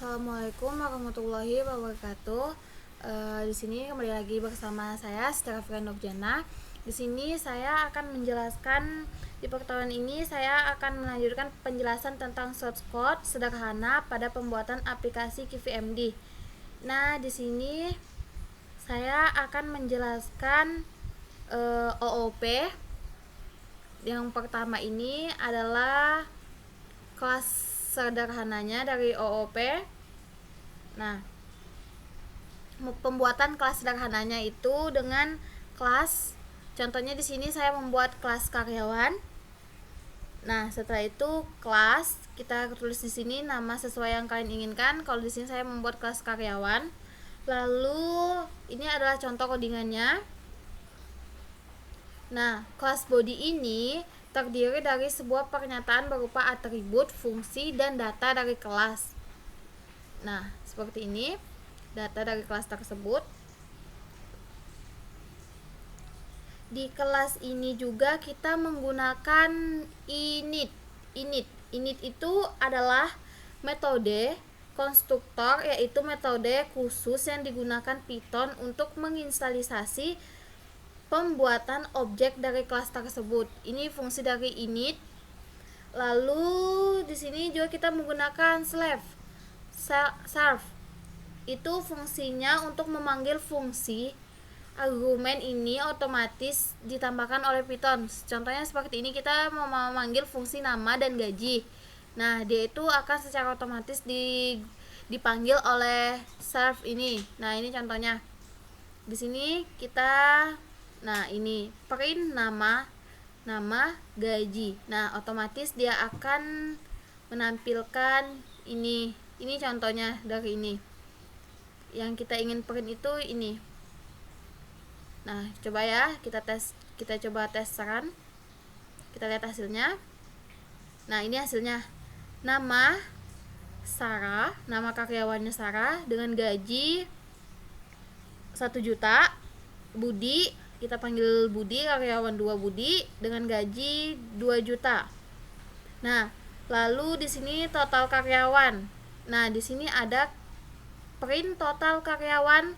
Assalamualaikum warahmatullahi wabarakatuh. Di sini kembali lagi bersama saya Stefan Nurjana. Di sini saya akan menjelaskan di pertemuan ini saya akan melanjutkan penjelasan tentang source code sederhana pada pembuatan aplikasi QVMD. Nah, di sini saya akan menjelaskan OOP. Yang pertama ini adalah kelas sederhananya dari OOP. Nah, pembuatan kelas sederhananya itu dengan kelas, contohnya di sini saya membuat kelas karyawan. Nah, setelah itu kelas kita tulis di sini nama sesuai yang kalian inginkan. Kalau di sini saya membuat kelas karyawan. Lalu ini adalah contoh codingannya. Nah, kelas body ini terdiri dari sebuah pernyataan berupa atribut, fungsi, dan data dari kelas. Nah, seperti ini data dari kelas tersebut. Di kelas ini juga kita menggunakan init. Init itu adalah metode konstruktor, yaitu metode khusus yang digunakan Python untuk menginstalisasi pembuatan objek dari kelas tersebut. Ini fungsi dari init. Lalu di sini juga kita menggunakan serve. Itu fungsinya untuk memanggil fungsi. Argumen ini otomatis ditambahkan oleh Python. Contohnya seperti ini, kita mau memanggil fungsi nama dan gaji. Nah, dia itu akan secara otomatis dipanggil oleh serve ini. Nah, ini contohnya. Di sini kita ini print nama gaji. Nah, otomatis dia akan menampilkan ini. Ini contohnya dari ini. Yang kita ingin print itu ini. Nah, coba ya, kita coba tes saran. Kita lihat hasilnya. Nah, ini hasilnya. Nama Sarah, nama karyawannya Sarah dengan gaji 1 juta. Budi, kita panggil Budi, karyawan 2 Budi dengan gaji 2 juta. Nah, lalu di sini total karyawan. Nah, di sini ada print total karyawan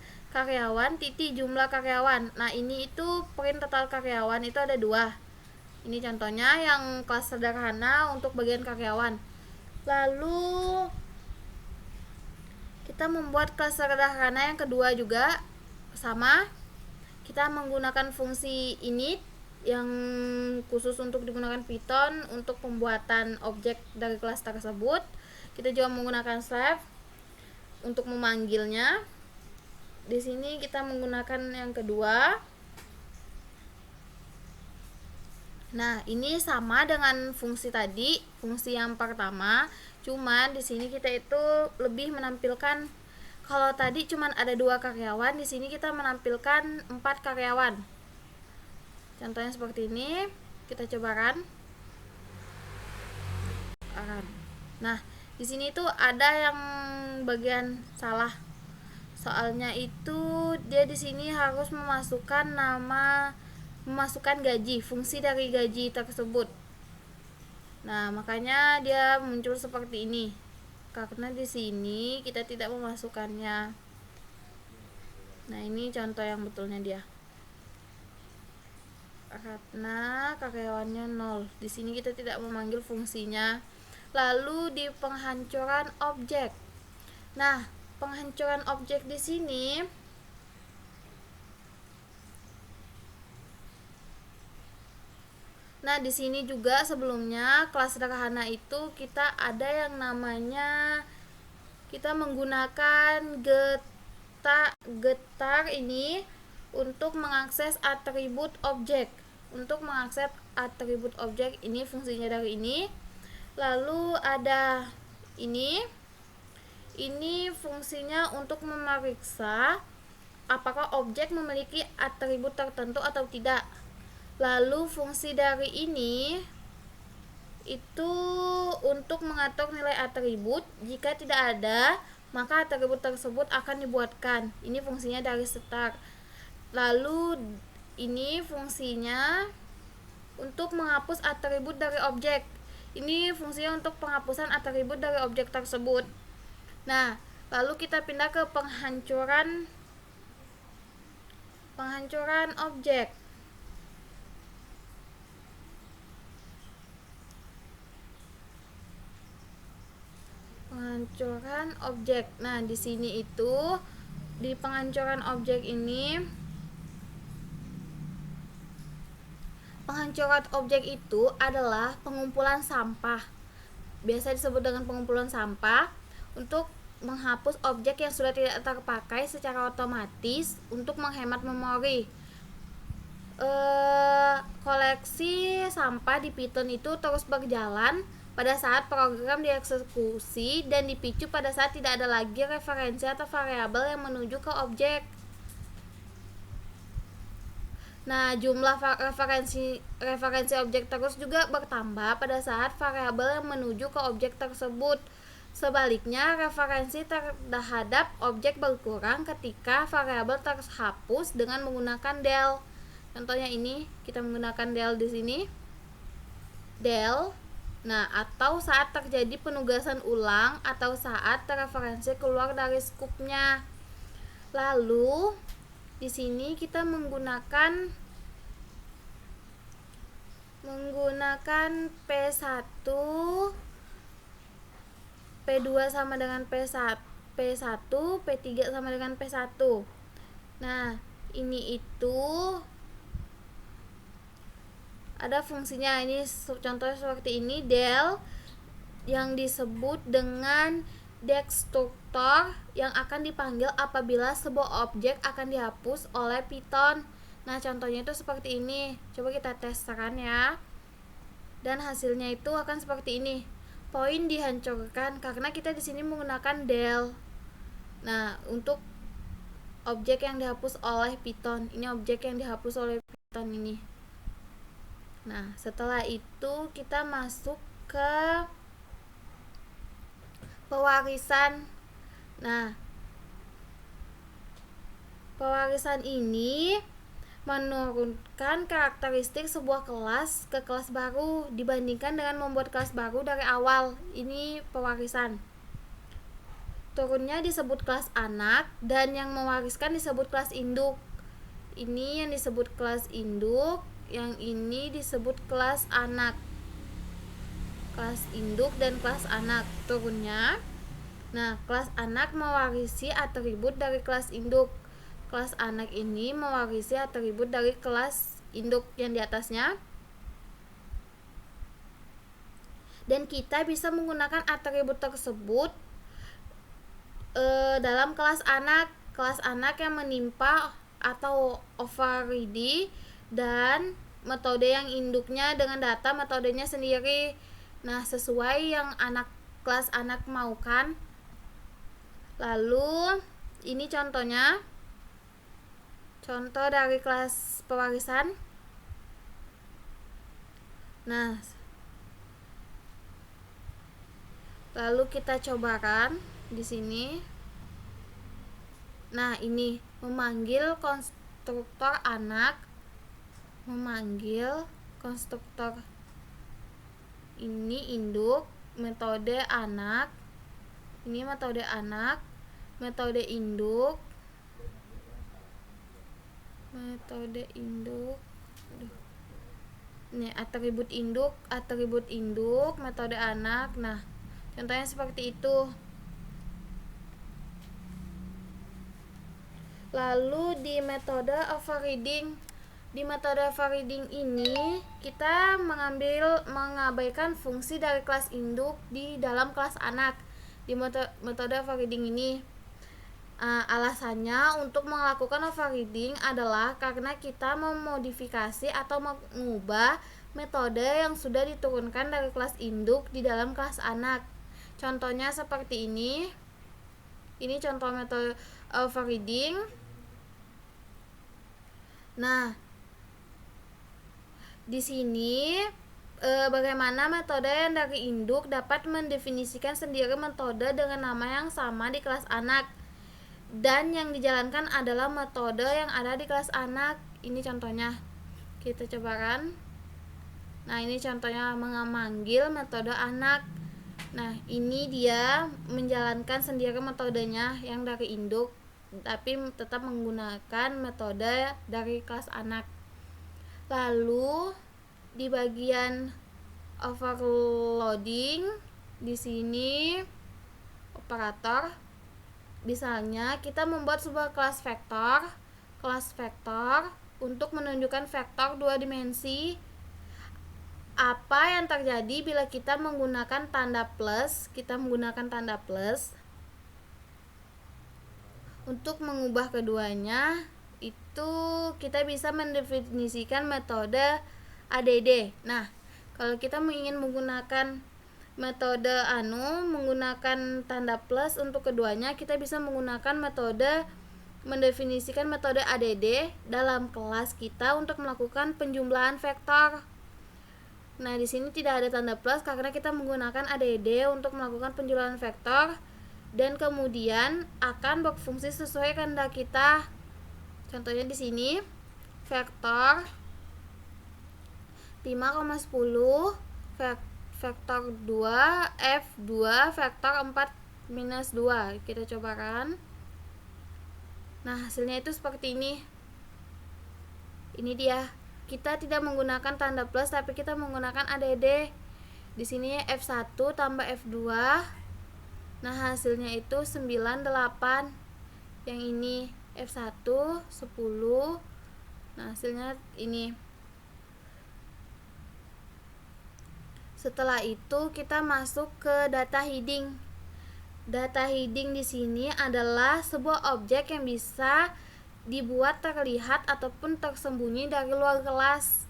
titik jumlah karyawan. Nah, ini itu print total karyawan itu ada 2. Ini contohnya yang kelas sederhana untuk bagian karyawan. Lalu kita membuat kelas sederhana yang kedua juga sama. Kita menggunakan fungsi init yang khusus untuk digunakan Python untuk pembuatan objek dari kelas tersebut. Kita juga menggunakan serve untuk memanggilnya. Di sini kita menggunakan yang kedua. Nah, ini sama dengan fungsi tadi, fungsi yang pertama, cuman di sini kita itu lebih menampilkan, kalau tadi cuman ada 2 karyawan, di sini kita menampilkan 4 karyawan. Contohnya seperti ini, kita coba run. Nah, di sini tuh ada yang bagian salah. Soalnya itu dia di sini harus memasukkan gaji, fungsi dari gaji tersebut. Nah, makanya dia muncul seperti ini. Karena di sini kita tidak memasukkannya. Nah, ini contoh yang betulnya dia. Karena karyawannya 0. Di sini kita tidak memanggil fungsinya. Lalu di penghancuran objek. Nah, penghancuran objek di sini di sini juga sebelumnya kelas sederhana itu kita ada yang namanya, kita menggunakan getar ini untuk mengakses atribut objek. Untuk mengakses atribut objek ini fungsinya dari ini. Lalu ada ini fungsinya untuk memeriksa apakah objek memiliki atribut tertentu atau tidak. Lalu fungsi dari ini itu untuk mengatur nilai atribut. Jika tidak ada, maka atribut tersebut akan dibuatkan. Ini fungsinya dari start. Lalu ini fungsinya untuk menghapus atribut dari objek. Ini fungsinya untuk penghapusan atribut dari objek tersebut. Nah, lalu kita pindah ke penghancuran objek. Penghancuran objek. Nah, di sini itu di penghancuran objek ini, penghancuran objek itu adalah pengumpulan sampah. Biasa disebut dengan pengumpulan sampah untuk menghapus objek yang sudah tidak terpakai secara otomatis untuk menghemat memori. Koleksi sampah di Python itu terus berjalan pada saat program dieksekusi dan dipicu pada saat tidak ada lagi referensi atau variabel yang menuju ke objek. Nah, jumlah referensi objek terus juga bertambah pada saat variabel yang menuju ke objek tersebut. Sebaliknya, referensi terhadap objek berkurang ketika variabel terhapus dengan menggunakan del. Contohnya ini, kita menggunakan del di sini. Del. Nah, atau saat terjadi penugasan ulang atau saat referensi keluar dari skupnya. Lalu di sini kita menggunakan P1, P2 sama dengan P1, P3 sama dengan P1. Nah, ini itu ada fungsinya. Ini contohnya seperti ini, del yang disebut dengan destruktor yang akan dipanggil apabila sebuah objek akan dihapus oleh Python. Nah, contohnya itu seperti ini. Coba kita tes terang ya. Dan hasilnya itu akan seperti ini. Poin dihancurkan karena kita di sini menggunakan del. Nah, untuk objek yang dihapus oleh Python. Ini objek yang dihapus oleh Python ini. Nah, setelah itu kita masuk ke pewarisan. Nah, pewarisan ini menurunkan karakteristik sebuah kelas ke kelas baru dibandingkan dengan membuat kelas baru dari awal. Ini pewarisan. Turunnya disebut kelas anak dan yang mewariskan disebut kelas induk. Ini yang disebut kelas induk, yang ini disebut kelas anak. Kelas induk dan kelas anak turunnya. Nah, kelas anak mewarisi atribut dari kelas induk. Kelas anak ini mewarisi atribut dari kelas induk yang di atasnya. Dan kita bisa menggunakan atribut tersebut dalam kelas anak. Kelas anak yang menimpa atau override dan metode yang induknya dengan data metodenya sendiri. Nah, sesuai yang kelas anak maukan. Lalu ini contohnya. Contoh dari kelas pewarisan. Nah, lalu kita cobakan di sini. Nah, ini memanggil konstruktor anak, memanggil konstruktor ini induk, metode anak, ini metode anak, metode induk, ini atribut induk, metode anak. Nah, contohnya seperti itu. Lalu di metode overriding ini kita mengabaikan fungsi dari kelas induk di dalam kelas anak. Di metode overriding ini alasannya untuk melakukan overriding adalah karena kita memodifikasi atau mengubah metode yang sudah diturunkan dari kelas induk di dalam kelas anak. Contohnya seperti ini. Ini contoh metode overriding. Nah, di sini bagaimana metode yang dari induk dapat mendefinisikan sendiri metode dengan nama yang sama di kelas anak, dan yang dijalankan adalah metode yang ada di kelas anak. Ini contohnya, kita cobakan. Nah, ini contohnya memanggil metode anak. Nah, ini dia menjalankan sendiri metodenya yang dari induk, tapi tetap menggunakan metode dari kelas anak. Lalu di bagian overloading, di sini operator, misalnya kita membuat sebuah kelas vektor untuk menunjukkan vektor dua dimensi. Apa yang terjadi bila kita menggunakan tanda plus? Untuk mengubah keduanya, itu kita bisa mendefinisikan metode ADD. Nah, kalau kita ingin menggunakan metode menggunakan tanda plus untuk keduanya, kita bisa menggunakan mendefinisikan metode ADD dalam kelas kita untuk melakukan penjumlahan vektor. Nah, di sini tidak ada tanda plus karena kita menggunakan ADD untuk melakukan penjumlahan vektor dan kemudian akan berfungsi sesuai kehendak kita. Contohnya di sini vektor 5,10 vektor 2 F2 vektor 4 minus 2. Kita cobakan. Nah, hasilnya itu seperti ini. Ini dia. Kita tidak menggunakan tanda plus tapi kita menggunakan ADD. Di sini F1 tambah F2. Nah, hasilnya itu 98. Yang ini F1 10. Nah, hasilnya ini. Setelah itu kita masuk ke data heading. Data heading di sini adalah sebuah objek yang bisa dibuat terlihat ataupun tersembunyi dari luar kelas.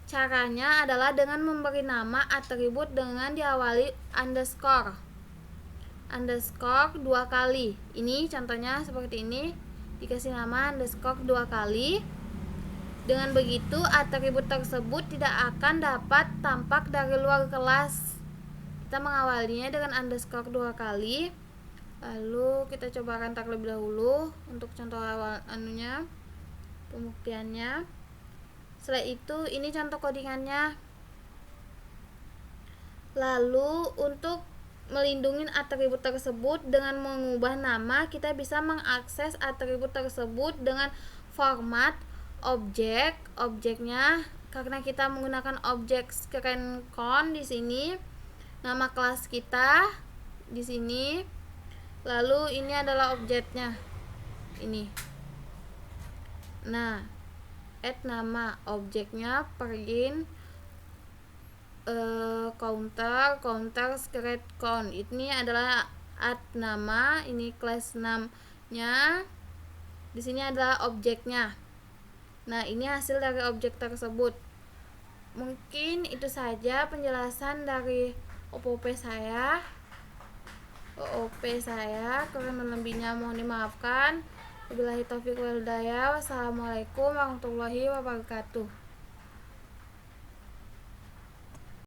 Caranya adalah dengan memberi nama atribut dengan diawali underscore 2 kali. Ini contohnya seperti ini, dikasih nama underscore 2 kali. Dengan begitu atribut tersebut tidak akan dapat tampak dari luar kelas. Kita mengawalinya dengan underscore 2 kali. Lalu kita cobakan terlebih dahulu untuk contoh awal pembuktiannya. Setelah itu ini contoh codingannya. Lalu untuk melindungi atribut tersebut dengan mengubah nama, kita bisa mengakses atribut tersebut dengan format objeknya. Karena kita menggunakan objek screencon di sini, nama kelas kita di sini. Lalu ini adalah objeknya. Ini. Nah, add nama objeknya print counter screen count. Ini adalah add nama, ini class name-nya. Di sini adalah objeknya. Nah, ini hasil dari objek tersebut. Mungkin itu saja penjelasan dari OOP saya. Kurang dan lebihnya mohon dimaafkan. Wabillahi taufiq wal hidayah. Wassalamualaikum warahmatullahi wabarakatuh.